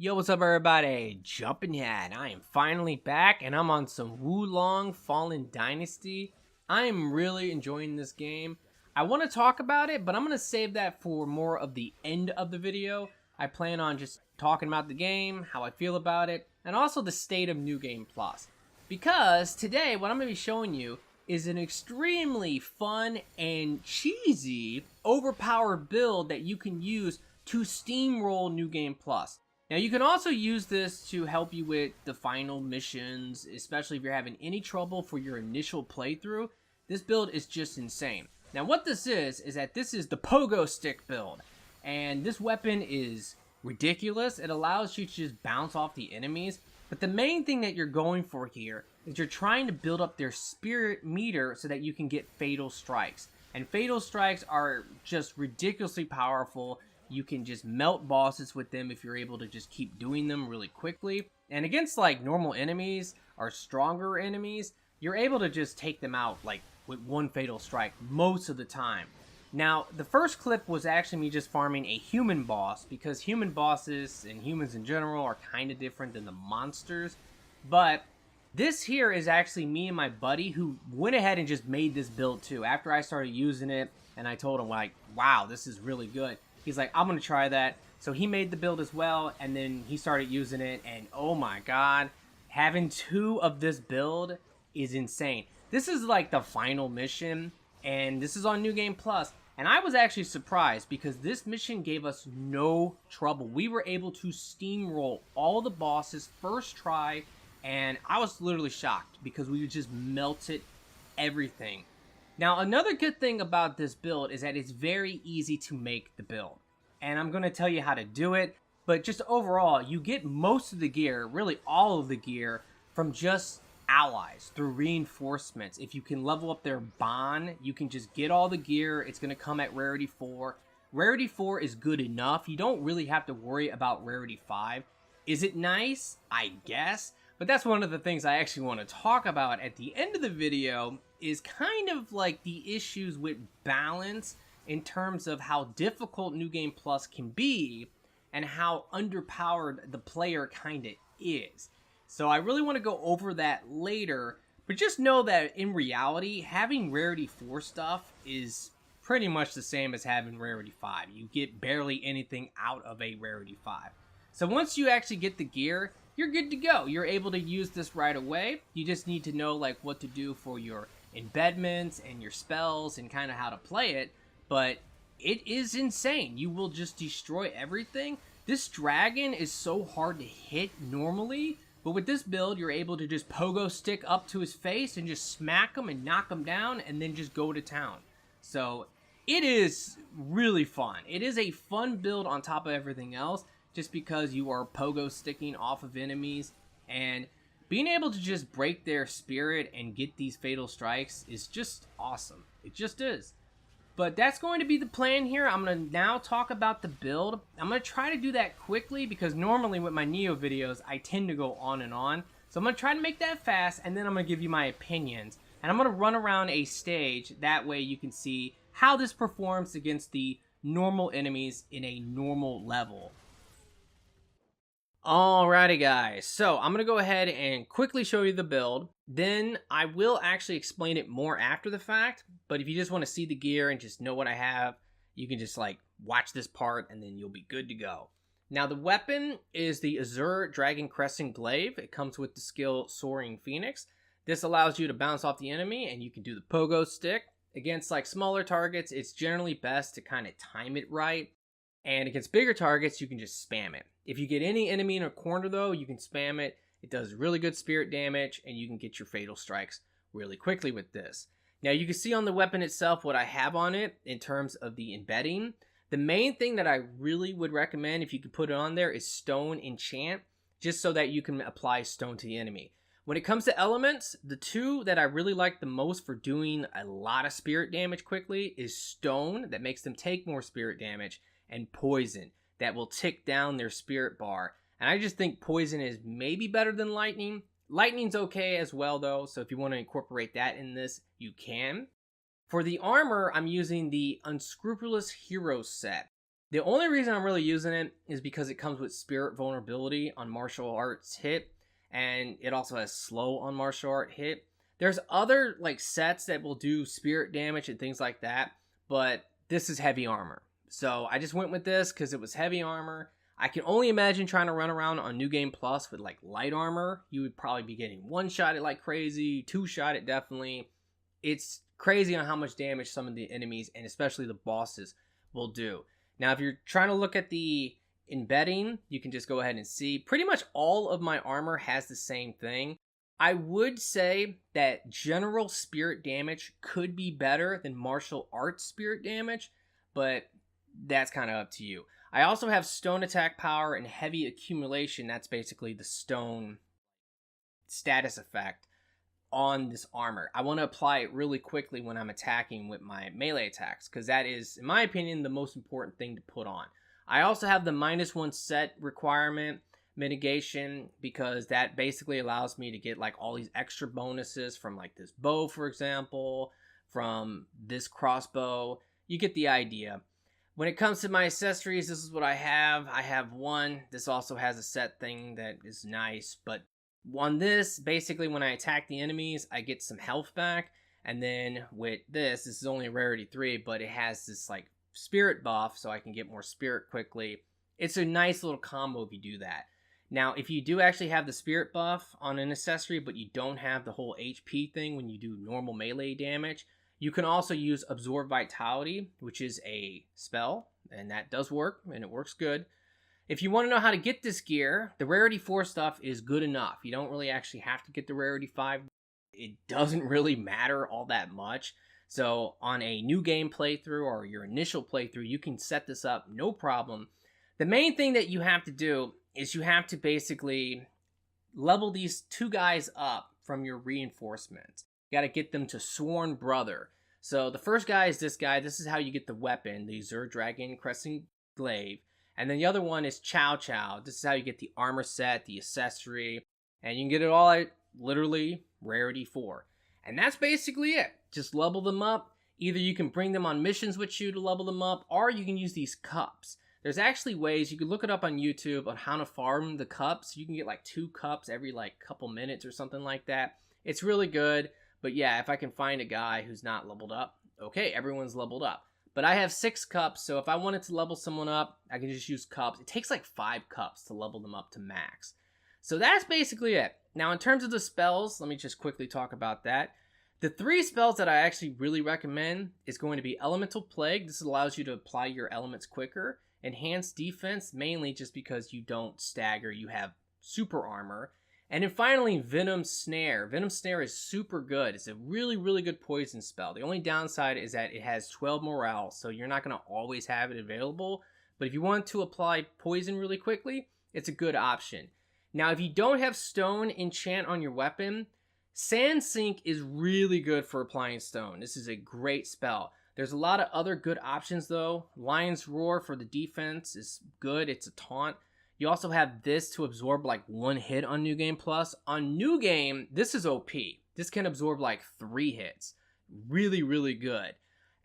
Yo, what's up everybody? Jumpin' here, and I am finally back, and I'm on some Wulong Fallen Dynasty. I am really enjoying this game. I want to talk about it, but I'm going to save that for more of the end of the video. I plan on just talking about the game, how I feel about it, and also the state of New Game Plus. Because today, what I'm going to be showing you is an extremely fun and cheesy, overpowered build that you can use to steamroll New Game Plus. Now, you can also use this to help you with the final missions, especially if you're having any trouble for your initial playthrough. This build is just insane. Now, what this is that this is the POGO stick build, and this weapon is ridiculous. It allows you to just bounce off the enemies, but the main thing that you're going for here is you're trying to build up their spirit meter so that you can get fatal strikes. And fatal strikes are just ridiculously powerful. You can just melt bosses with them if you're able to just keep doing them really quickly. And against like normal enemies or stronger enemies, you're able to just take them out like with one fatal strike most of the time. Now, the first clip was actually me just farming a human boss, because human bosses and humans in general are kind of different than the monsters. But this here is actually me and my buddy who went ahead and just made this build too. After I started using it and I told him like, wow, this is really good. He's like, I'm going to try that. So he made the build as well, and then he started using it, and oh my god, having two of this build is insane. This is like the final mission, and this is on New Game Plus, and I was actually surprised because this mission gave us no trouble. We were able to steamroll all the bosses first try, and I was literally shocked because we just melted everything. Now, another good thing about this build is that it's very easy to make the build. And I'm going to tell you how to do it. But just overall, you get most of the gear, really all of the gear, from just allies through reinforcements. If you can level up their bond, you can just get all the gear. It's going to come at Rarity 4. Rarity 4 is good enough. You don't really have to worry about Rarity 5. Is it nice? I guess. But that's one of the things I actually want to talk about at the end of the video, is kind of like the issues with balance in terms of how difficult New Game Plus can be and how underpowered the player kind of is. So I really want to go over that later, but just know that in reality, having Rarity 4 stuff is pretty much the same as having Rarity 5. You get barely anything out of a Rarity 5. So once you actually get the gear, you're good to go. You're able to use this right away. You just need to know like what to do for your embedments and your spells and kind of how to play it. But it is insane. You will just destroy everything. This dragon is so hard to hit normally, but with this build, you're able to just pogo stick up to his face and just smack him and knock him down and then just go to town. So it is really fun. It is a fun build on top of everything else, just because you are pogo sticking off of enemies, and being able to just break their spirit and get these fatal strikes is just awesome. It just is. But that's going to be the plan here. I'm going to now talk about the build. I'm going to try to do that quickly because normally with my Neo videos, I tend to go on and on. So I'm going to try to make that fast, and then I'm going to give you my opinions. And I'm going to run around a stage. That way you can see how this performs against the normal enemies in a normal level. Alrighty guys, so I'm going to go ahead and quickly show you the build. Then I will actually explain it more after the fact, but if you just want to see the gear and just know what I have, you can just like watch this part and then you'll be good to go. Now the weapon is the Azure Dragon Crescent Glaive. It comes with the skill Soaring Phoenix. This allows you to bounce off the enemy and you can do the pogo stick. Against like smaller targets, it's generally best to kind of time it right. And against bigger targets, you can just spam it. If you get any enemy in a corner though, you can spam it. It does really good spirit damage, and you can get your fatal strikes really quickly with this. Now you can see on the weapon itself what I have on it in terms of the embedding. The main thing that I really would recommend if you could put it on there is Stone Enchant, just so that you can apply stone to the enemy. When it comes to elements, the two that I really like the most for doing a lot of spirit damage quickly is Stone, that makes them take more spirit damage, and Poison, that will tick down their spirit bar. And I just think Poison is maybe better than Lightning. Lightning's okay as well though, so if you want to incorporate that in this, you can. For the armor, I'm using the Unscrupulous Hero set. The only reason I'm really using it is because it comes with spirit vulnerability on martial arts hit, and it also has slow on martial art hit. There's other like sets that will do spirit damage and things like that, but this is heavy armor. So I just went with this because it was heavy armor. I can only imagine trying to run around on New Game Plus with like light armor. You would probably be getting one shot it like crazy, two shot it definitely. It's crazy on how much damage some of the enemies and especially the bosses will do. Now, if you're trying to look at the embedding, you can just go ahead and see pretty much all of my armor has the same thing. I would say that general spirit damage could be better than martial arts spirit damage, but that's kind of up to you. I also have stone attack power and heavy accumulation. That's basically the stone status effect on this armor. I want to apply it really quickly when I'm attacking with my melee attacks, because that is, in my opinion, the most important thing to put on. I also have the -1 set requirement mitigation, because that basically allows me to get like all these extra bonuses from like this bow, for example, from this crossbow. You get the idea. When it comes to my accessories, this is what I have. I have one. This also has a set thing that is nice, but on this, basically when I attack the enemies, I get some health back. And then with this is only a rarity 3, but it has this like spirit buff, so I can get more spirit quickly. It's a nice little combo if you do that. Now, if you do actually have the spirit buff on an accessory, but you don't have the whole HP thing when you do normal melee damage, you can also use Absorb Vitality, which is a spell, and that does work, and it works good. If you want to know how to get this gear, the Rarity 4 stuff is good enough. You don't really actually have to get the Rarity 5. It doesn't really matter all that much. So on a new game playthrough or your initial playthrough, you can set this up, no problem. The main thing that you have to do is you have to basically level these 2 guys up from your reinforcements. You got to get them to Sworn Brother. So the first guy is this guy. This is how you get the weapon, the Zur Dragon Crescent Glaive. And then the other one is Chow Chow. This is how you get the armor set, the accessory, and you can get it all at literally Rarity 4. And that's basically it. Just level them up. Either you can bring them on missions with you to level them up, or you can use these cups. There's actually ways, you can look it up on YouTube on how to farm the cups. You can get like 2 cups every like couple minutes or something like that. It's really good. But yeah, if I can find a guy who's not leveled up, okay, everyone's leveled up. But I have 6 cups, so if I wanted to level someone up, I can just use cups. It takes like 5 cups to level them up to max. So that's basically it. Now, in terms of the spells, let me just quickly talk about that. The 3 spells that I actually really recommend is going to be Elemental Plague. This allows you to apply your elements quicker. Enhanced Defense, mainly just because you don't stagger, you have super armor. And then finally, Venom Snare. Venom Snare is super good. It's a really, really good poison spell. The only downside is that it has 12 morale, so you're not going to always have it available. But if you want to apply poison really quickly, it's a good option. Now, if you don't have stone enchant on your weapon, Sand Sink is really good for applying stone. This is a great spell. There's a lot of other good options, though. Lion's Roar for the defense is good. It's a taunt. You also have this to absorb like 1 hit on New Game Plus. On New Game, this is OP. This can absorb like 3 hits. Really, really good.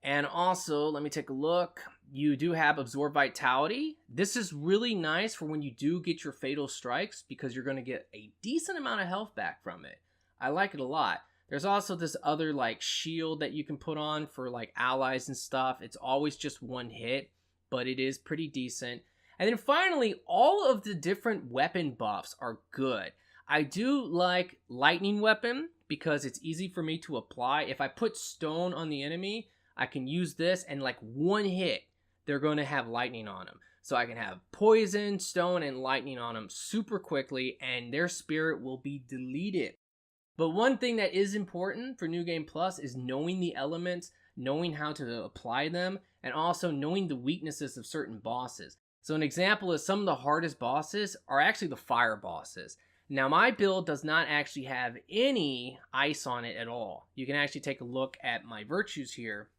And also, let me take a look. You do have Absorb Vitality. This is really nice for when you do get your Fatal Strikes, because you're going to get a decent amount of health back from it. I like it a lot. There's also this other like shield that you can put on for like allies and stuff. It's always just 1 hit, but it is pretty decent. And then finally, all of the different weapon buffs are good. I do like Lightning Weapon because it's easy for me to apply. If I put stone on the enemy, I can use this, and like 1 hit, they're going to have lightning on them. So I can have poison, stone, and lightning on them super quickly, and their spirit will be deleted. But one thing that is important for New Game Plus is knowing the elements, knowing how to apply them, and also knowing the weaknesses of certain bosses. So an example is some of the hardest bosses are actually the fire bosses. Now my build does not actually have any ice on it at all. You can actually take a look at my virtues here.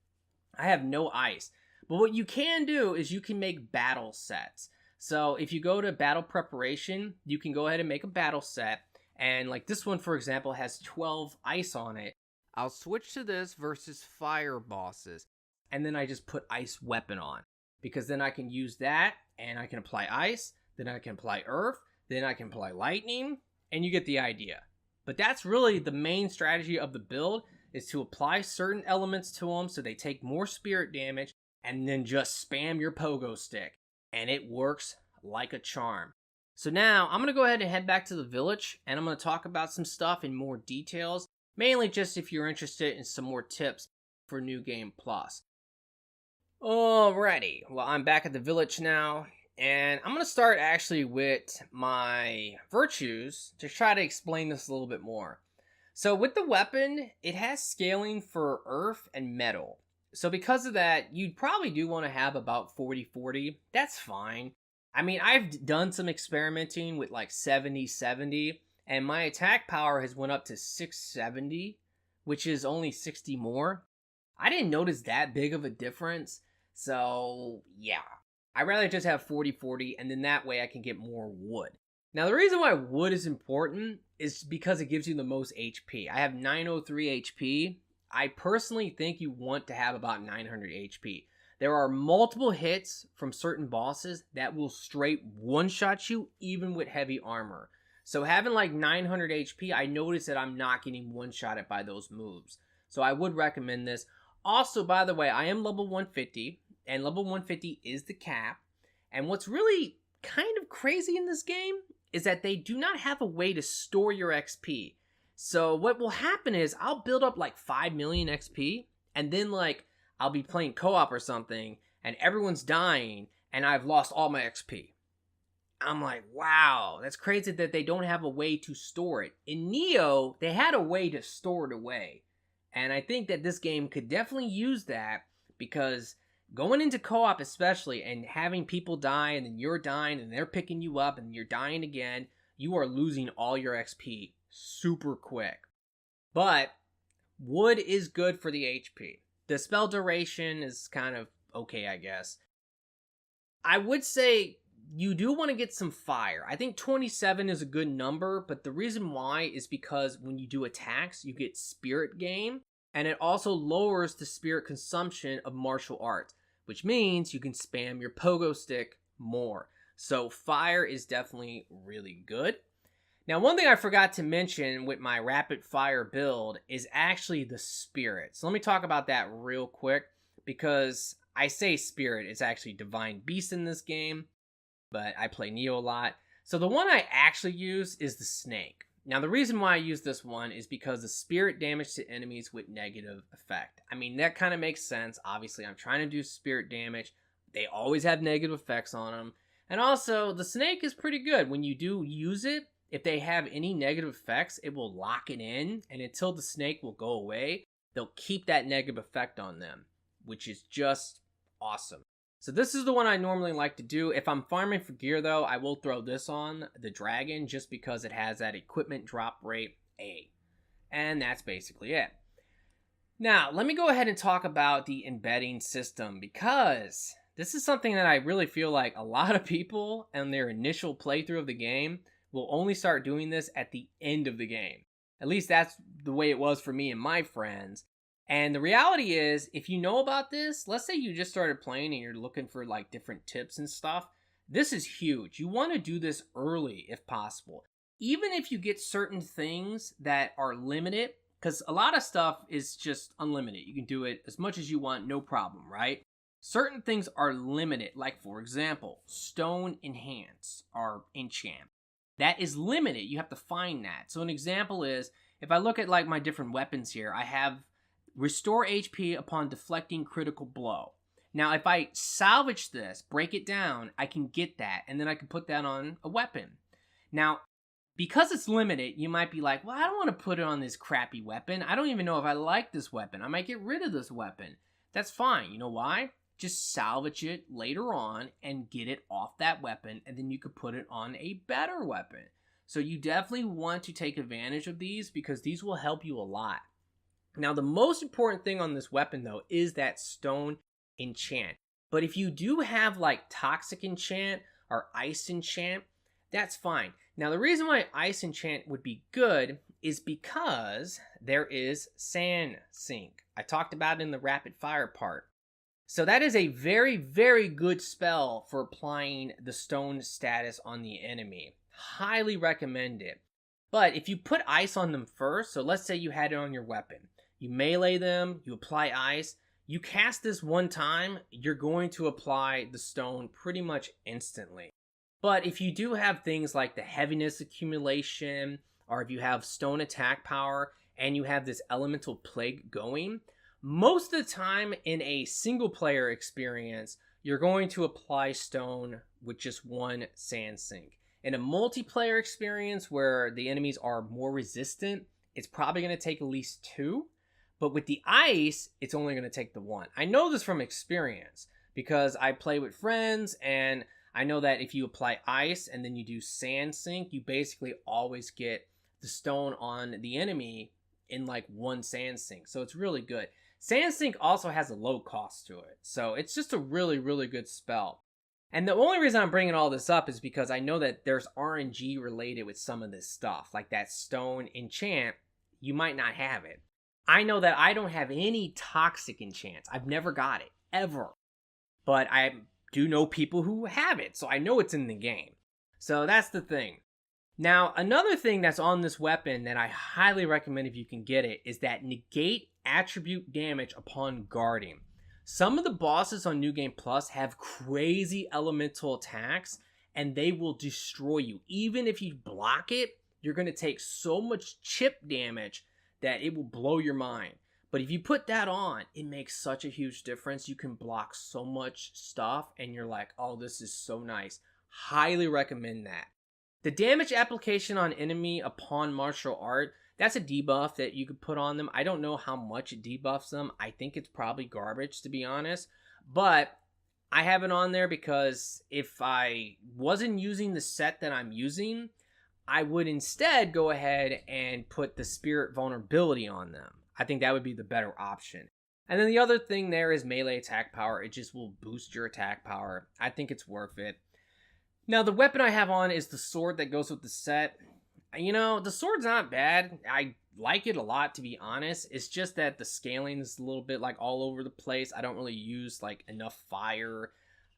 I have no ice. But what you can do is you can make battle sets. So if you go to battle preparation, you can go ahead and make a battle set. And like this one, for example, has 12 ice on it. I'll switch to this versus fire bosses. And then I just put ice weapon on. because then I can use that and I can apply ice, then I can apply earth, then I can apply lightning, and you get the idea. But that's really the main strategy of the build, is to apply certain elements to them so they take more spirit damage, and then just spam your pogo stick, and it works like a charm. So now I'm going to go ahead and head back to the village, and I'm going to talk about some stuff in more details, mainly just if you're interested in some more tips for New Game Plus. Alrighty, well, I'm back at the village now, and I'm going to start actually with my virtues to try to explain this a little bit more. So with the weapon, it has scaling for earth and metal. So because of that, you'd probably do want to have about 40-40. That's fine. I mean, I've done some experimenting with like 70-70, and my attack power has went up to 670, which is only 60 more. I didn't notice that big of a difference, so yeah. I'd rather just have 40-40, and then that way I can get more wood. Now, the reason why wood is important is because it gives you the most HP. I have 903 HP. I personally think you want to have about 900 HP. There are multiple hits from certain bosses that will straight one-shot you, even with heavy armor. So having like 900 HP, I notice that I'm not getting one-shotted by those moves. So I would recommend this. Also, by the way, I am level 150, and level 150 is the cap. And what's really kind of crazy in this game is that they do not have a way to store your XP. So what will happen is I'll build up like 5 million XP, and then like I'll be playing co-op or something, and everyone's dying, and I've lost all my XP. I'm like, wow, that's crazy that they don't have a way to store it. In Neo, they had a way to store it away. And I think that this game could definitely use that, because going into co-op especially, and having people die, and then you're dying, and they're picking you up, and you're dying again, you are losing all your XP super quick. But wood is good for the HP. The spell duration is kind of okay, I guess. I would say you do want to get some fire. I think 27 is a good number, but the reason why is because when you do attacks, you get spirit gain, and it also lowers the spirit consumption of martial arts, which means you can spam your pogo stick more. So fire is definitely really good. Now, one thing I forgot to mention with my rapid fire build is actually the spirit. So let me talk about that real quick, because I say spirit, it's actually divine beast in this game, but I play Neo a lot. So the one I actually use is the snake. Now, the reason why I use this one is because the spirit damage to enemies with negative effect. I mean, that kind of makes sense. Obviously, I'm trying to do spirit damage. They always have negative effects on them. And also, the snake is pretty good. When you do use it, if they have any negative effects, it will lock it in. And until the snake will go away, they'll keep that negative effect on them, which is just awesome. So this is the one I normally like to do. If I'm farming for gear though, I will throw this on, the dragon, just because it has that equipment drop rate A. And that's basically it. Now, let me go ahead and talk about the embedding system, because this is something that I really feel like a lot of people in their initial playthrough of the game will only start doing this at the end of the game. At least that's the way it was for me and my friends. And the reality is, if you know about this, let's say you just started playing and you're looking for like different tips and stuff, this is huge. You want to do this early if possible. Even if you get certain things that are limited, because a lot of stuff is just unlimited. You can do it as much as you want, no problem, right? Certain things are limited, like for example, stone enhance or enchant. That is limited. You have to find that. So an example is, if I look at like my different weapons here, I have restore HP upon deflecting critical blow. Now, if I salvage this, break it down, I can get that, and then I can put that on a weapon. Now, because it's limited, you might be like, well, I don't want to put it on this crappy weapon. I don't even know if I like this weapon. I might get rid of this weapon. That's fine. You know why? Just salvage it later on and get it off that weapon, and then you could put it on a better weapon. So you definitely want to take advantage of these, because these will help you a lot. Now, the most important thing on this weapon, though, is that stone enchant. But if you do have like toxic enchant or ice enchant, that's fine. Now, the reason why ice enchant would be good is because there is sand sink. I talked about it in the rapid fire part. So that is a very, very good spell for applying the stone status on the enemy. Highly recommend it. But if you put ice on them first, so let's say you had it on your weapon, you melee them, you apply ice, you cast this one time, you're going to apply the stone pretty much instantly. But if you do have things like the heaviness accumulation, or if you have stone attack power, and you have this elemental plague going, most of the time in a single player experience, you're going to apply stone with just one sand sink. In a multiplayer experience where the enemies are more resistant, it's probably going to take at least two. But with the ice, it's only going to take the one. I know this from experience because I play with friends, and I know that if you apply ice and then you do sand sink, you basically always get the stone on the enemy in like one sand sink. So it's really good. Sand Sink also has a low cost to it, so it's just a really, really good spell. And the only reason I'm bringing all this up is because I know that there's RNG related with some of this stuff, like that stone enchant, you might not have it. I know that I don't have any toxic enchants. I've never got it, ever. But I do know people who have it, so I know it's in the game. So that's the thing. Now, another thing that's on this weapon that I highly recommend if you can get it is that negate attribute damage upon guarding. Some of the bosses on New Game Plus have crazy elemental attacks, and they will destroy you. Even if you block it, you're going to take so much chip damage that it will blow your mind. But if you put that on, it makes such a huge difference. You can block so much stuff, and you're like, oh, this is so nice. Highly recommend that. The damage application on enemy upon martial art, that's a debuff that you could put on them. I don't know how much it debuffs them. I think it's probably garbage, to be honest. But I have it on there because if I wasn't using the set that I'm using, I would instead go ahead and put the spirit vulnerability on them. I think that would be the better option. And then the other thing there is melee attack power. It just will boost your attack power. I think it's worth it. Now, the weapon I have on is the sword that goes with the set. You know, the sword's not bad. I like it a lot, to be honest. It's just that the scaling is a little bit like all over the place. I don't really use like enough fire,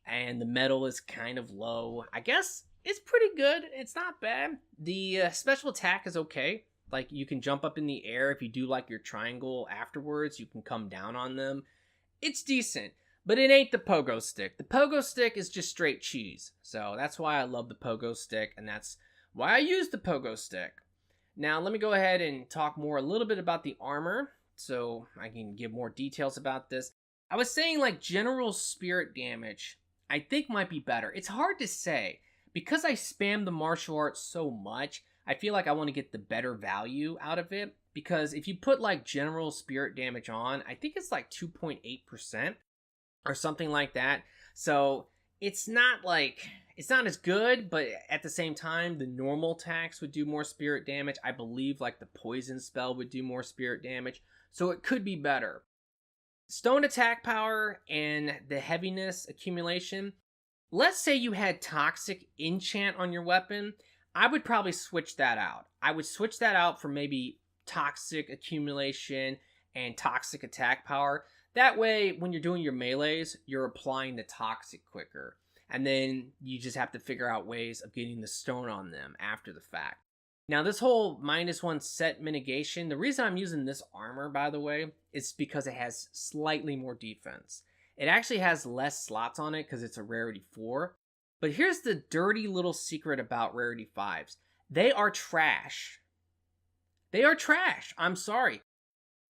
and the metal is kind of low. I guess it's pretty good. It's not bad. The special attack is okay. Like, you can jump up in the air. If you do like your triangle afterwards, you can come down on them. It's decent. But it ain't the pogo stick. The pogo stick is just straight cheese. So that's why I love the pogo stick, and that's why I use the pogo stick. Now, let me go ahead and talk more a little bit about the armor, so I can give more details about this. I was saying, like, general spirit damage, I think might be better. It's hard to say. Because I spam the martial arts so much, I feel like I want to get the better value out of it. Because if you put, like, general spirit damage on, I think it's like 2.8%. Or something like that. So it's not as good, but at the same time, the normal attacks would do more spirit damage. I believe like the poison spell would do more spirit damage. So it could be better. Stone attack power and the heaviness accumulation. Let's say you had toxic enchant on your weapon. I would probably switch that out. I would switch that out for maybe toxic accumulation and toxic attack power. That way, when you're doing your melees, you're applying the toxic quicker. And then you just have to figure out ways of getting the stone on them after the fact. Now, this whole -1 set mitigation, the reason I'm using this armor, by the way, is because it has slightly more defense. It actually has less slots on it because it's a rarity 4. But here's the dirty little secret about rarity 5s. They are trash. They are trash. I'm sorry.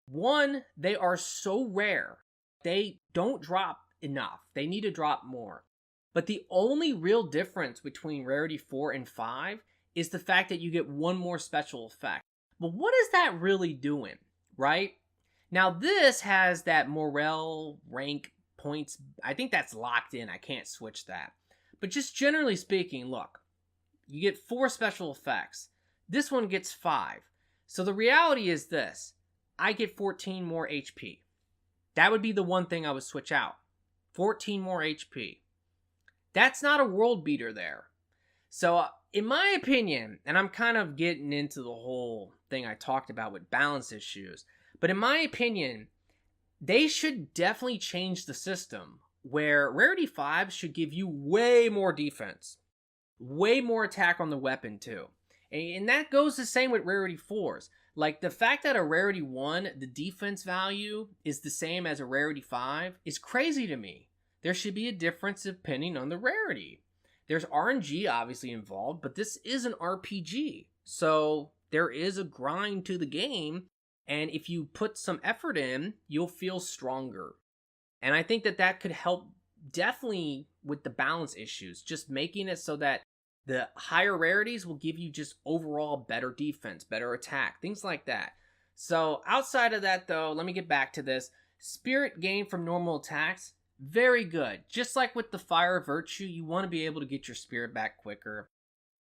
One, they are so rare. They don't drop enough. They need to drop more. But the only real difference between rarity 4 and 5 is the fact that you get one more special effect. But what is that really doing, right? Now this has that morale rank points. I think that's locked in. I can't switch that. But just generally speaking, look, you get 4 special effects. This one gets 5. So the reality is this. I get 14 more HP. That would be the one thing I would switch out. 14 more HP. That's not a world beater there. So, in my opinion, and I'm kind of getting into the whole thing I talked about with balance issues, but in my opinion, They should definitely change the system where Rarity 5 should give you way more defense, way more attack on the weapon too. And that goes the same with Rarity 4s. Like the fact that a Rarity 1, the defense value is the same as a Rarity 5 is crazy to me. There should be a difference depending on the rarity. There's RNG obviously involved, but this is an RPG. So there is a grind to the game. And if you put some effort in, you'll feel stronger. And I think that that could help definitely with the balance issues, just making it so that the higher rarities will give you just overall better defense, better attack, things like that. So outside of that though, let me get back to this. Spirit gain from normal attacks, very good. Just like with the Fire Virtue, you want to be able to get your spirit back quicker.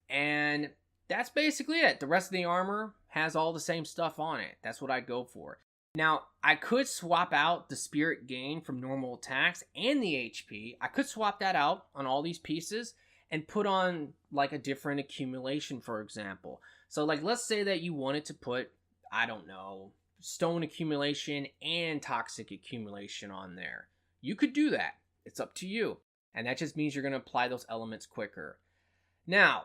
And that's basically it. The rest of the armor has all the same stuff on it. That's what I go for. Now, I could swap out the spirit gain from normal attacks and the HP. I could swap that out on all these pieces and put on like a different accumulation, for example. So like, let's say that you wanted to put, I don't know, stone accumulation and toxic accumulation on there. You could do that. It's up to you. And that just means you're going to apply those elements quicker. Now,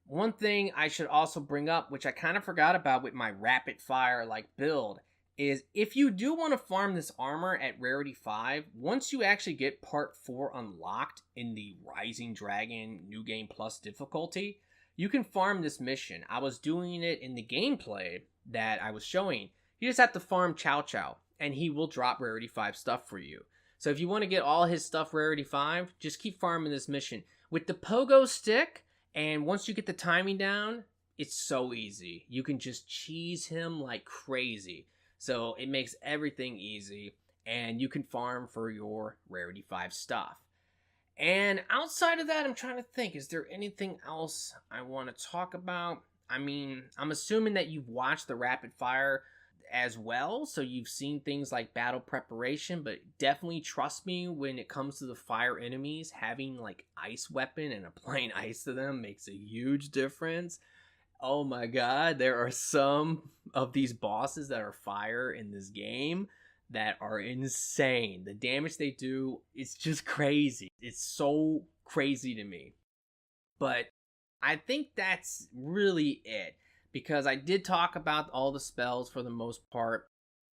one thing I should also bring up, which I kind of forgot about with my rapid fire like build, is if you do want to farm this armor at Rarity 5, once you actually get Part 4 unlocked in the Rising Dragon New Game Plus difficulty, you can farm this mission. I was doing it in the gameplay that I was showing. You just have to farm Chow Chow, and he will drop Rarity 5 stuff for you. So if you want to get all his stuff Rarity 5, just keep farming this mission. With the pogo stick, and once you get the timing down, it's so easy. You can just cheese him like crazy. So it makes everything easy, and you can farm for your Rarity 5 stuff. And outside of that, I'm trying to think, is there anything else I want to talk about? I mean, I'm assuming that you've watched the Rapid Fire as well, so you've seen things like battle preparation, but definitely trust me when it comes to the fire enemies, having like ice weapon and applying ice to them makes a huge difference. Oh my god, there are some of these bosses that are fire in this game that are insane. The damage they do is just crazy. It's so crazy to me. But I think that's really it, because I did talk about all the spells for the most part.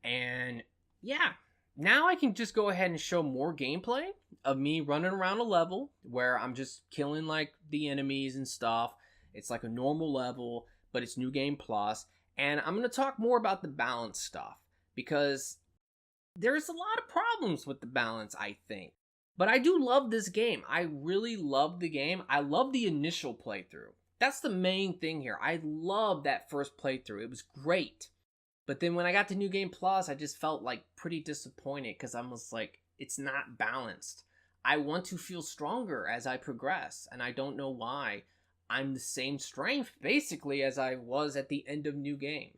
And yeah, now I can just go ahead and show more gameplay of me running around a level where I'm just killing like the enemies and stuff. It's like a normal level, but it's New Game Plus. And I'm going to talk more about the balance stuff, because there's a lot of problems with the balance, I think. But I do love this game. I really love the game. I love the initial playthrough. That's the main thing here. I love that first playthrough. It was great. But then when I got to New Game Plus, I just felt like pretty disappointed, because I was like, it's not balanced. I want to feel stronger as I progress, and I don't know why. I'm the same strength, basically, as I was at the end of New Game.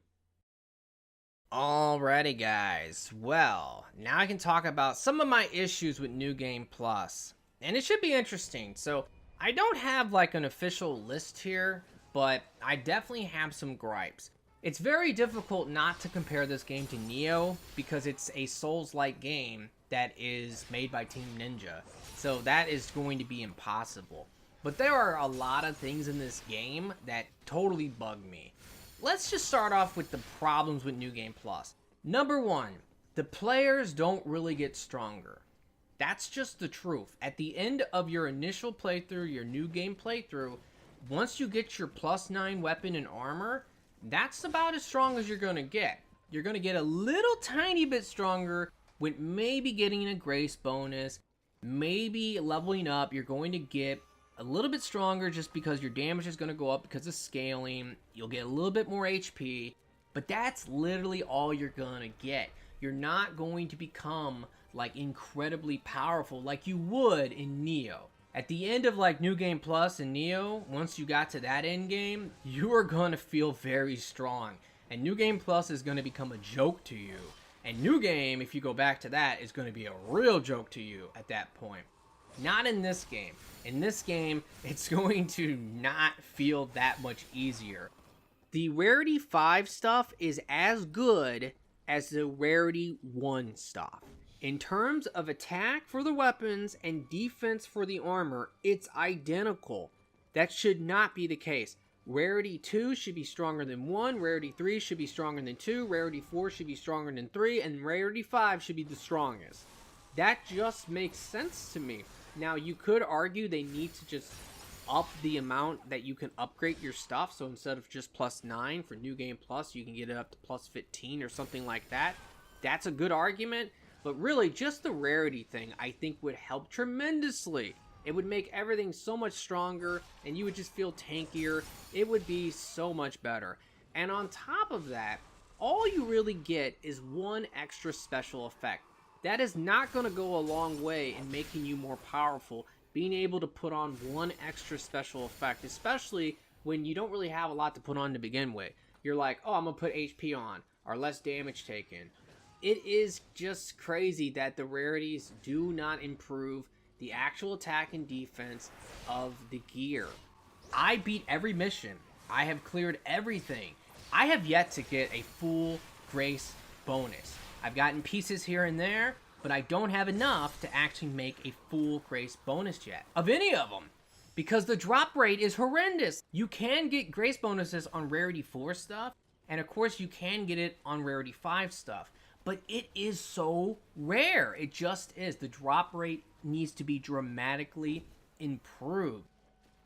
Alrighty, guys. Well, now I can talk about some of my issues with New Game Plus. And it should be interesting. So, I don't have like an official list here, but I definitely have some gripes. It's very difficult not to compare this game to Nioh, because it's a Souls-like game that is made by Team Ninja. So that is going to be impossible. But there are a lot of things in this game that totally bug me. Let's just start off with the problems with New Game Plus. Number one, the players don't really get stronger. That's just the truth. At the end of your initial playthrough, your New Game playthrough, once you get your +9 weapon and armor, that's about as strong as you're going to get. You're going to get a little tiny bit stronger with maybe getting a grace bonus, maybe leveling up. You're going to get a little bit stronger just because your damage is going to go up because of scaling. You'll get a little bit more HP, but that's literally all you're going to get. You're not going to become like incredibly powerful like you would in Nioh. At the end of like New Game Plus and Nioh, once you got to that end game, you are going to feel very strong. And New Game Plus is going to become a joke to you. And New Game, if you go back to that, is going to be a real joke to you at that point. Not in this game. In this game, it's going to not feel that much easier. The Rarity 5 stuff is as good as the Rarity 1 stuff. In terms of attack for the weapons and defense for the armor, it's identical. That should not be the case. Rarity 2 should be stronger than 1, Rarity 3 should be stronger than 2, Rarity 4 should be stronger than 3, and Rarity 5 should be the strongest. That just makes sense to me. Now, you could argue they need to just up the amount that you can upgrade your stuff, so instead of just +9 for New Game Plus, you can get it up to +15 or something like that. That's a good argument, but really, just the rarity thing, I think, would help tremendously. It would make everything so much stronger, and you would just feel tankier. It would be so much better. And on top of that, all you really get is one extra special effect. That is not going to go a long way in making you more powerful, being able to put on one extra special effect, especially when you don't really have a lot to put on to begin with. You're like, oh, I'm going to put HP on, or less damage taken. It is just crazy that the rarities do not improve the actual attack and defense of the gear. I beat every mission. I have cleared everything. I have yet to get a full grace bonus. I've gotten pieces here and there, but I don't have enough to actually make a full grace bonus yet of any of them, because the drop rate is horrendous. You can get grace bonuses on Rarity 4 stuff, and of course you can get it on Rarity 5 stuff, but it is so rare. It just is. The drop rate needs to be dramatically improved.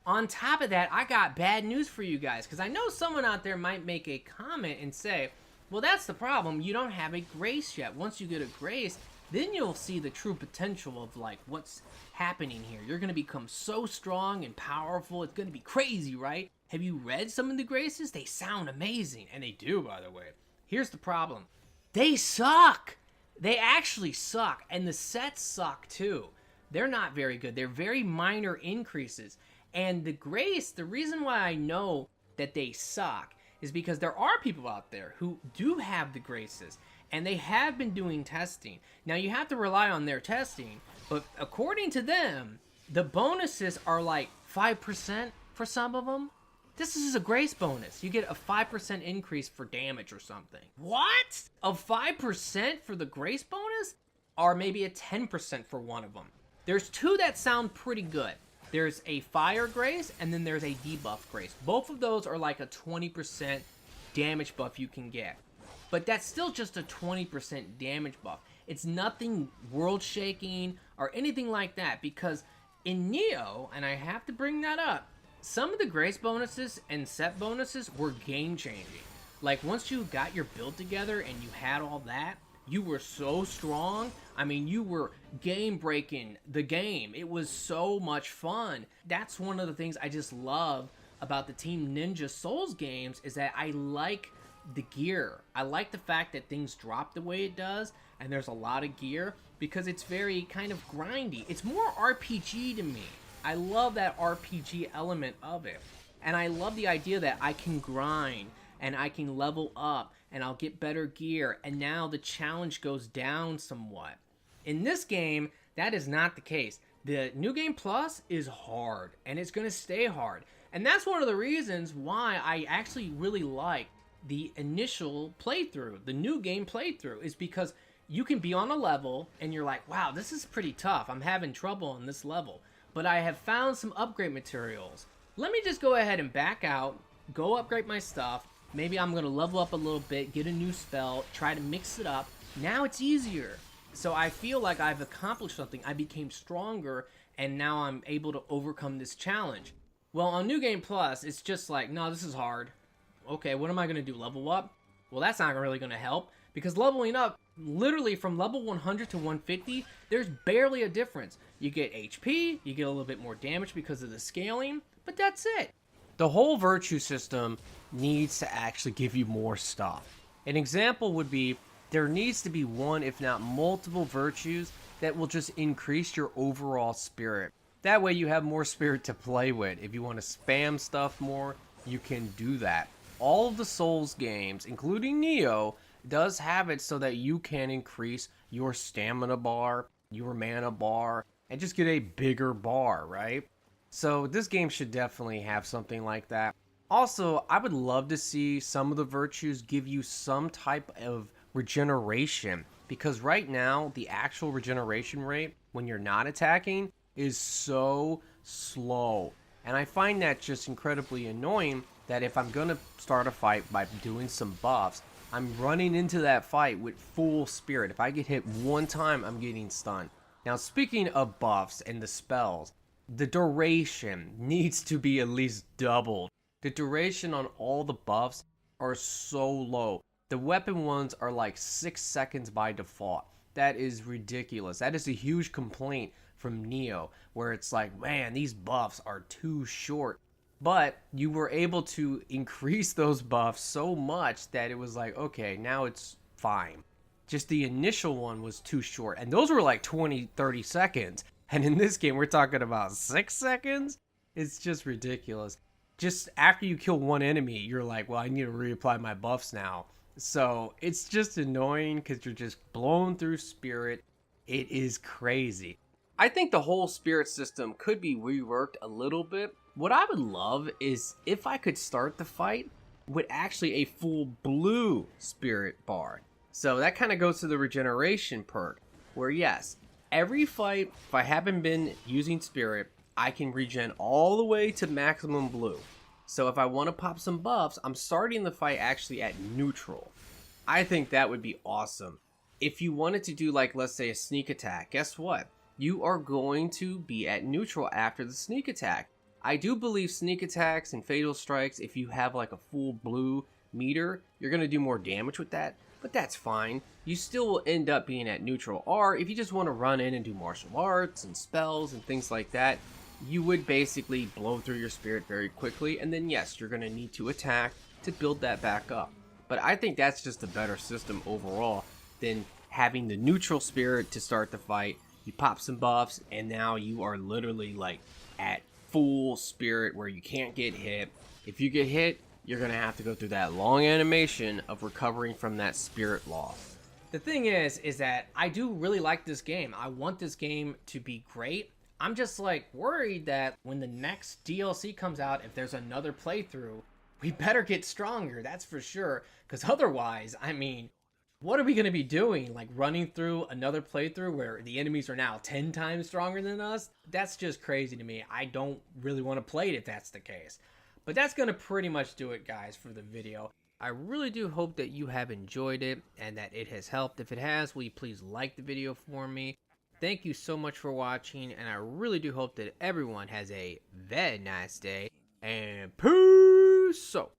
On top of that, I got bad news for you guys, because I know someone out there might make a comment and say, well, that's the problem, you don't have a grace yet. Once you get a grace, then you'll see the true potential of like what's happening here. You're going to become so strong and powerful, it's going to be crazy, right? Have you read some of the graces? They sound amazing, and they do, by the way. Here's the problem. They suck. They actually suck, and the sets suck too. They're not very good. They're very minor increases. And the grace, the reason why I know that they suck is because there are people out there who do have the graces, and they have been doing testing. Now, you have to rely on their testing, but according to them, the bonuses are like 5% for some of them. This is a grace bonus. You get a 5% increase for damage or something. What? A 5% for the grace bonus? Or maybe a 10% for one of them. There's two that sound pretty good. There's a fire grace, and then there's a debuff grace. Both of those are like a 20% damage buff you can get. But that's still just a 20% damage buff. It's nothing world-shaking or anything like that, because in Neo, and I have to bring that up, some of the grace bonuses and set bonuses were game-changing. Like, once you got your build together and you had all that, you were so strong. I mean, you were game-breaking the game. It was so much fun. That's one of the things I just love about the Team Ninja Souls games, is that I like the gear. I like the fact that things drop the way it does, and there's a lot of gear, because it's very kind of grindy. It's more RPG to me. I love that RPG element of it. And I love the idea that I can grind, and I can level up, and I'll get better gear, and now the challenge goes down somewhat. In this game, that is not the case. The New Game Plus is hard, and it's going to stay hard. And that's one of the reasons why I actually really like the initial playthrough, the New Game playthrough, is because you can be on a level, and you're like, wow, this is pretty tough. I'm having trouble on this level. But I have found some upgrade materials. Let me just go ahead and back out, go upgrade my stuff. Maybe I'm going to level up a little bit, get a new spell, try to mix it up. Now it's easier. So I feel like I've accomplished something. I became stronger, and now I'm able to overcome this challenge. Well, on New Game Plus, it's just like, no, this is hard. Okay, what am I going to do, level up? Well, that's not really going to help, because leveling up, literally from level 100 to 150, there's barely a difference. You get HP, you get a little bit more damage because of the scaling, but that's it. The whole virtue system needs to actually give you more stuff. An example would be, there needs to be one, if not multiple virtues that will just increase your overall spirit. That way you have more spirit to play with. If you want to spam stuff more, you can do that. All of the Souls games, including Neo, does have it so that you can increase your stamina bar, your mana bar, and just get a bigger bar, right? So this game should definitely have something like that. Also, I would love to see some of the virtues give you some type of regeneration, because right now the actual regeneration rate when you're not attacking is so slow. And I find that just incredibly annoying that if I'm going to start a fight by doing some buffs, I'm running into that fight with full spirit. If I get hit one time, I'm getting stunned. Now, speaking of buffs and the spells, the duration needs to be at least doubled. The duration on all the buffs are so low. The weapon ones are like 6 seconds by default. That is ridiculous. That is a huge complaint from Neo, where it's like, man, these buffs are too short. But you were able to increase those buffs so much that it was like, okay, now it's fine. Just the initial one was too short. And those were like 20, 30 seconds. And in this game, we're talking about 6 seconds? It's just ridiculous. Just after you kill one enemy, you're like, well, I need to reapply my buffs now. So it's just annoying because you're just blown through spirit. It is crazy. I think the whole spirit system could be reworked a little bit. What I would love is if I could start the fight with actually a full blue spirit bar. So that kind of goes to the regeneration perk, where yes, every fight, if I haven't been using spirit, I can regen all the way to maximum blue. So if I want to pop some buffs, I'm starting the fight actually at neutral. I think that would be awesome. If you wanted to do like, let's say a sneak attack, guess what? You are going to be at neutral after the sneak attack. I do believe sneak attacks and fatal strikes, if you have like a full blue meter, you're going to do more damage with that, but that's fine. You still will end up being at neutral. Or if you just want to run in and do martial arts and spells and things like that, you would basically blow through your spirit very quickly, and then yes, you're going to need to attack to build that back up. But I think that's just a better system overall than having the neutral spirit to start the fight. You pop some buffs, and now you are literally like at full spirit where you can't get hit. If you get hit, you're going to have to go through that long animation of recovering from that spirit loss. The thing is that I do really like this game. I want this game to be great. I'm just like worried that when the next DLC comes out, if there's another playthrough, we better get stronger, that's for sure. Because otherwise, I mean, what are we going to be doing? Like running through another playthrough where the enemies are now 10 times stronger than us? That's just crazy to me. I don't really want to play it if that's the case. But that's going to pretty much do it, guys, for the video. I really do hope that you have enjoyed it and that it has helped. If it has, will you please like the video for me? Thank you so much for watching, and I really do hope that everyone has a very nice day. And peace out.